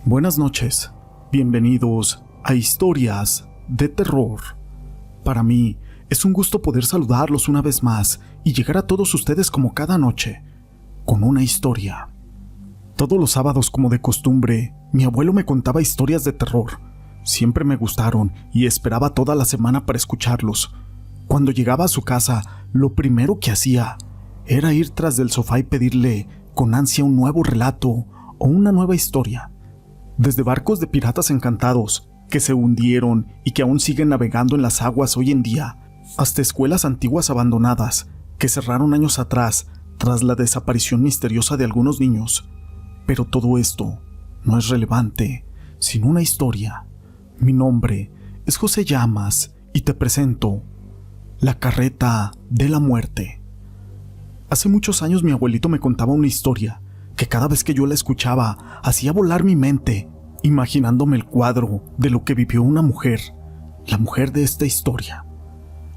Buenas noches, bienvenidos a Historias de Terror. Para mí es un gusto poder saludarlos una vez más y llegar a todos ustedes como cada noche, con una historia. Todos los sábados, como de costumbre, mi abuelo me contaba historias de terror. Siempre me gustaron y esperaba toda la semana para escucharlos. Cuando llegaba a su casa, lo primero que hacía era ir tras del sofá y pedirle con ansia un nuevo relato o una nueva historia. Desde barcos de piratas encantados que se hundieron y que aún siguen navegando en las aguas hoy en día, hasta escuelas antiguas abandonadas que cerraron años atrás tras la desaparición misteriosa de algunos niños. Pero todo esto no es relevante sin una historia. Mi nombre es José Llamas y te presento La Carreta de la Muerte. Hace muchos años mi abuelito me contaba una historia que cada vez que yo la escuchaba hacía volar mi mente, imaginándome el cuadro de lo que vivió una mujer, la mujer de esta historia.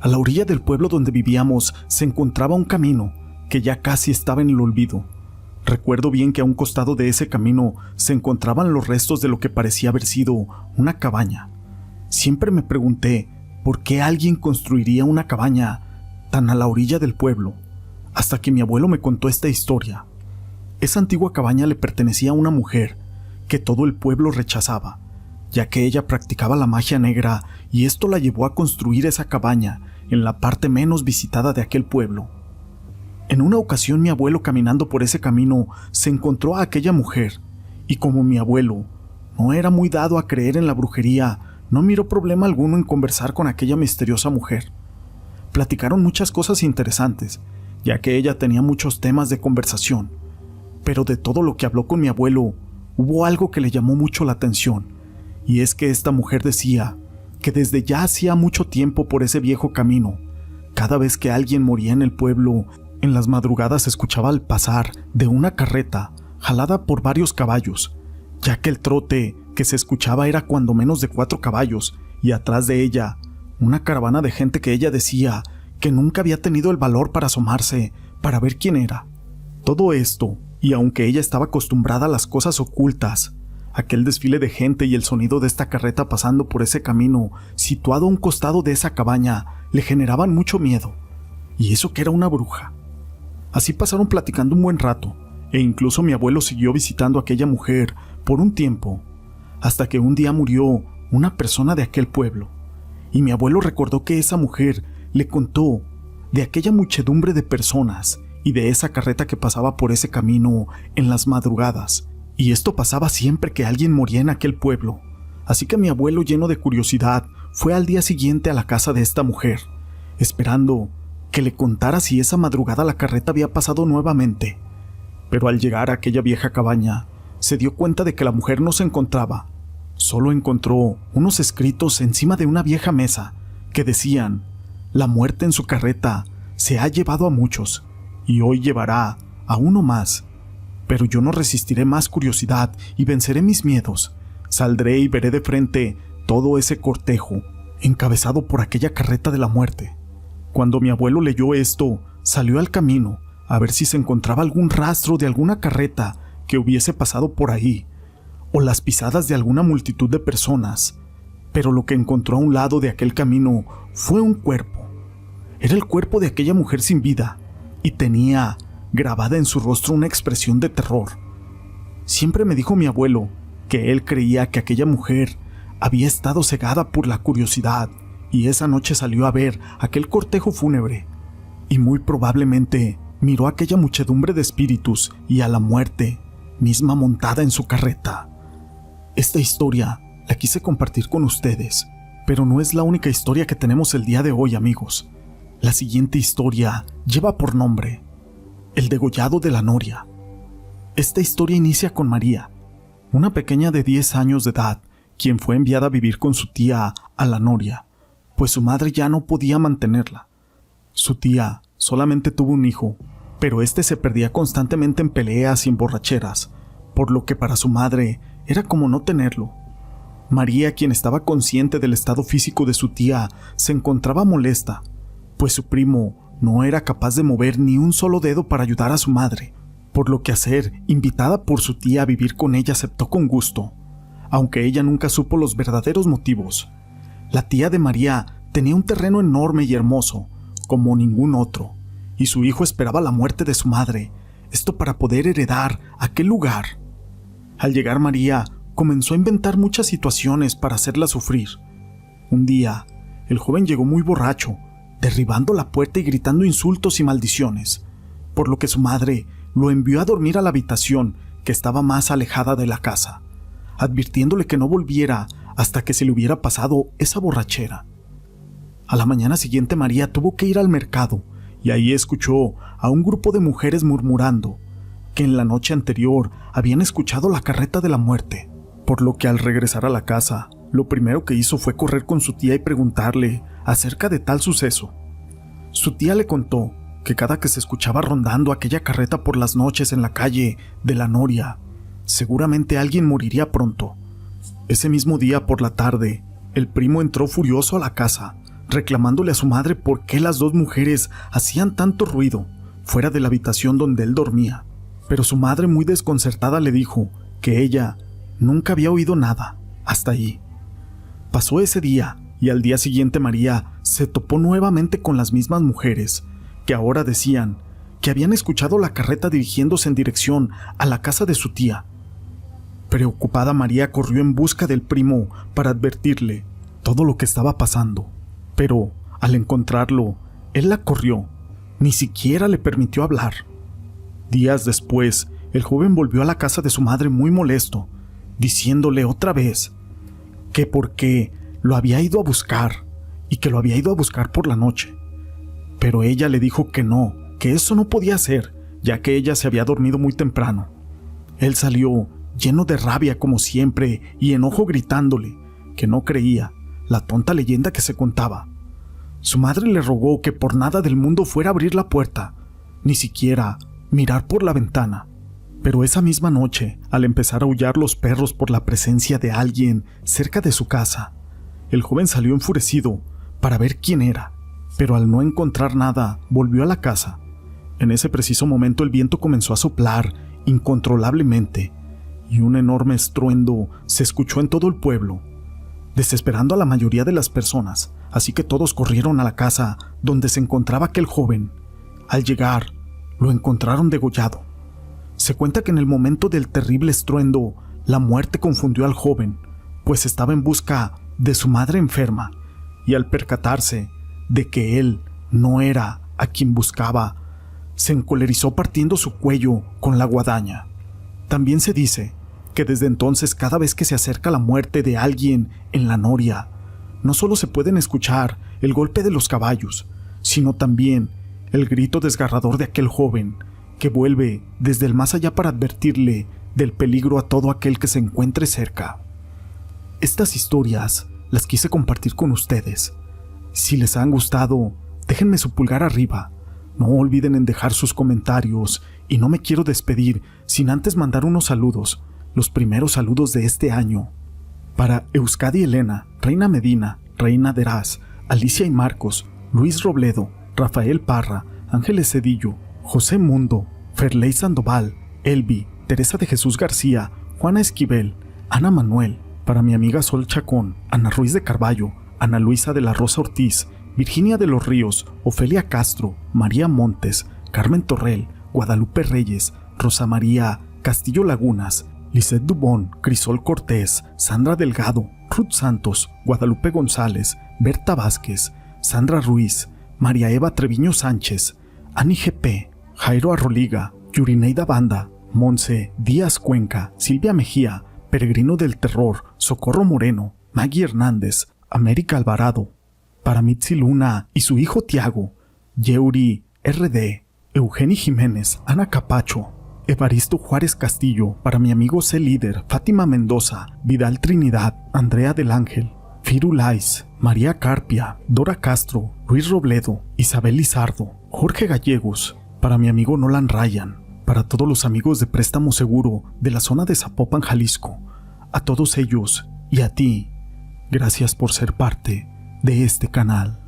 A la orilla del pueblo donde vivíamos se encontraba un camino que ya casi estaba en el olvido. Recuerdo bien que a un costado de ese camino se encontraban los restos de lo que parecía haber sido una cabaña. Siempre me pregunté por qué alguien construiría una cabaña tan a la orilla del pueblo, hasta que mi abuelo me contó esta historia. Esa antigua cabaña le pertenecía a una mujer que todo el pueblo rechazaba, ya que ella practicaba la magia negra y esto la llevó a construir esa cabaña en la parte menos visitada de aquel pueblo. En una ocasión mi abuelo, caminando por ese camino, se encontró a aquella mujer y como mi abuelo no era muy dado a creer en la brujería, no miró problema alguno en conversar con aquella misteriosa mujer. Platicaron muchas cosas interesantes, ya que ella tenía muchos temas de conversación. Pero de todo lo que habló con mi abuelo, hubo algo que le llamó mucho la atención, y es que esta mujer decía que desde ya hacía mucho tiempo por ese viejo camino, cada vez que alguien moría en el pueblo, en las madrugadas se escuchaba el pasar de una carreta jalada por varios caballos, ya que el trote que se escuchaba era cuando menos de 4 caballos, y atrás de ella, una caravana de gente que ella decía que nunca había tenido el valor para asomarse para ver quién era. Todo esto, y aunque ella estaba acostumbrada a las cosas ocultas, aquel desfile de gente y el sonido de esta carreta pasando por ese camino, situado a un costado de esa cabaña, le generaban mucho miedo. Y eso que era una bruja. Así pasaron platicando un buen rato, e incluso mi abuelo siguió visitando a aquella mujer por un tiempo, hasta que un día murió una persona de aquel pueblo. Y mi abuelo recordó que esa mujer le contó de aquella muchedumbre de personas y de esa carreta que pasaba por ese camino en las madrugadas, y esto pasaba siempre que alguien moría en aquel pueblo. Así que mi abuelo, lleno de curiosidad, fue al día siguiente a la casa de esta mujer, esperando que le contara si esa madrugada la carreta había pasado nuevamente. Pero al llegar a aquella vieja cabaña, se dio cuenta de que la mujer no se encontraba. Solo encontró unos escritos encima de una vieja mesa que decían: la muerte en su carreta se ha llevado a muchos y hoy llevará a uno más, pero yo no resistiré más curiosidad y venceré mis miedos. Saldré y veré de frente todo ese cortejo encabezado por aquella carreta de la muerte. Cuando mi abuelo leyó esto, salió al camino a ver si se encontraba algún rastro de alguna carreta que hubiese pasado por ahí, o las pisadas de alguna multitud de personas, pero lo que encontró a un lado de aquel camino fue un cuerpo. Era el cuerpo de aquella mujer sin vida, y tenía grabada en su rostro una expresión de terror. Siempre me dijo mi abuelo que él creía que aquella mujer había estado cegada por la curiosidad, y esa noche salió a ver aquel cortejo fúnebre, y muy probablemente miró a aquella muchedumbre de espíritus y a la muerte misma montada en su carreta. Esta historia la quise compartir con ustedes, pero no es la única historia que tenemos el día de hoy, amigos. La siguiente historia lleva por nombre El degollado de la Noria. Esta historia inicia con María, una pequeña de 10 años de edad, quien fue enviada a vivir con su tía a la Noria, pues su madre ya no podía mantenerla. Su tía solamente tuvo un hijo, pero este se perdía constantemente en peleas y en borracheras, por lo que para su madre era como no tenerlo. María, quien estaba consciente del estado físico de su tía, se encontraba molesta, pues su primo no era capaz de mover ni un solo dedo para ayudar a su madre, por lo que, al ser invitada por su tía a vivir con ella, aceptó con gusto. aunque ella nunca supo los verdaderos motivos. La tía de María tenía un terreno enorme y hermoso, como ningún otro, y su hijo esperaba la muerte de su madre, esto para poder heredar aquel lugar. Al llegar María, comenzó a inventar muchas situaciones para hacerla sufrir. Un día, el joven llegó muy borracho, derribando la puerta y gritando insultos y maldiciones, por lo que su madre lo envió a dormir a la habitación que estaba más alejada de la casa, advirtiéndole que no volviera hasta que se le hubiera pasado esa borrachera. A la mañana siguiente María tuvo que ir al mercado y ahí escuchó a un grupo de mujeres murmurando que en la noche anterior habían escuchado la carreta de la muerte, por lo que al regresar a la casa, lo primero que hizo fue correr con su tía y preguntarle acerca de tal suceso. Su tía le contó que cada que se escuchaba rondando aquella carreta por las noches en la calle de la Noria, seguramente alguien moriría pronto. Ese mismo día por la tarde, el primo entró furioso a la casa, reclamándole a su madre por qué las dos mujeres hacían tanto ruido fuera de la habitación donde él dormía. Pero su madre, muy desconcertada, le dijo que ella nunca había oído nada hasta allí. Pasó ese día y al día siguiente María se topó nuevamente con las mismas mujeres, que ahora decían que habían escuchado la carreta dirigiéndose en dirección a la casa de su tía. Preocupada, María corrió en busca del primo para advertirle todo lo que estaba pasando, pero al encontrarlo, él la corrió, ni siquiera le permitió hablar. Días después, el joven volvió a la casa de su madre muy molesto, diciéndole otra vez que porque lo había ido a buscar y que lo había ido a buscar por la noche. Pero ella le dijo que no, que eso no podía ser, ya que ella se había dormido muy temprano. Él salió lleno de rabia como siempre y enojo, gritándole que no creía la tonta leyenda que se contaba. Su madre le rogó que por nada del mundo fuera a abrir la puerta, ni siquiera mirar por la ventana. Pero esa misma noche, al empezar a aullar los perros por la presencia de alguien cerca de su casa, el joven salió enfurecido para ver quién era, pero al no encontrar nada, volvió a la casa. En ese preciso momento el viento comenzó a soplar incontrolablemente y un enorme estruendo se escuchó en todo el pueblo, desesperando a la mayoría de las personas, así que todos corrieron a la casa donde se encontraba aquel joven. Al llegar, lo encontraron degollado. Se cuenta que en el momento del terrible estruendo, la muerte confundió al joven, pues estaba en busca de su madre enferma, y al percatarse de que él no era a quien buscaba, se encolerizó partiendo su cuello con la guadaña. También se dice que desde entonces, cada vez que se acerca la muerte de alguien en la Noria, no solo se pueden escuchar el golpe de los caballos, sino también el grito desgarrador de aquel joven que vuelve desde el más allá para advertirle del peligro a todo aquel que se encuentre cerca. Estas historias las quise compartir con ustedes. Si les han gustado, déjenme su pulgar arriba. No olviden en dejar sus comentarios y no me quiero despedir sin antes mandar unos saludos, los primeros saludos de este año. Para Euskadi Elena, Reina Medina, Reina Deraz, Alicia y Marcos, Luis Robledo, Rafael Parra, Ángeles Cedillo, José Mundo, Ferley Sandoval, Elvi, Teresa de Jesús García, Juana Esquivel, Ana Manuel, para mi amiga Sol Chacón, Ana Ruiz de Carballo, Ana Luisa de la Rosa Ortiz, Virginia de los Ríos, Ofelia Castro, María Montes, Carmen Torrel, Guadalupe Reyes, Rosa María Castillo Lagunas, Lisette Dubón, Crisol Cortés, Sandra Delgado, Ruth Santos, Guadalupe González, Berta Vázquez, Sandra Ruiz, María Eva Treviño Sánchez, Ani GP, Jairo Arroliga, Yurineida Banda, Monse Díaz Cuenca, Silvia Mejía, Peregrino del Terror, Socorro Moreno, Maggie Hernández, América Alvarado, para Mitzi Luna y su hijo Tiago, Yeuri RD, Eugeni Jiménez, Ana Capacho, Evaristo Juárez Castillo, para mi amigo C. Líder, Fátima Mendoza, Vidal Trinidad, Andrea del Ángel, Firu Lais, María Carpia, Dora Castro, Luis Robledo, Isabel Lizardo, Jorge Gallegos, para mi amigo Nolan Ryan, para todos los amigos de Préstamo Seguro de la zona de Zapopan, Jalisco, a todos ellos y a ti, gracias por ser parte de este canal.